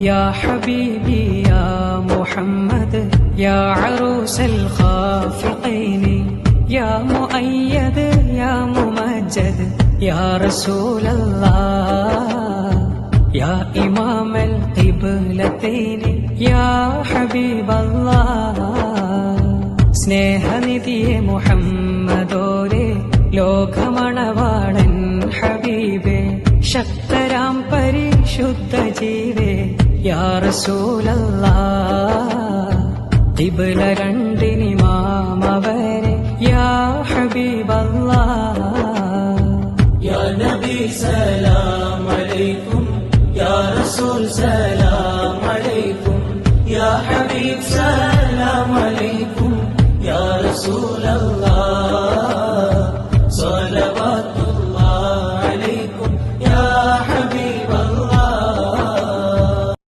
يا حبيبي يا محمد يا عروس الخافقين يا مؤيد يا ممجد يا رسول الله يا إمام القبلتين يا حبيب الله സ്നേഹനിധിയെ മുഹമ്മദോരെ ലോകമണവാളൻ ഹബീബേ ശക്തരാം പരിശുദ്ധ ജീവേ യാ റസൂലല്ലാഹ് ഖിബ്ല രണ്ടിനിമാമവരെ യാ ഹബീബല്ലാഹ് യാ നബി സലാം അലൈക്കും യാ റസൂൽ സലാം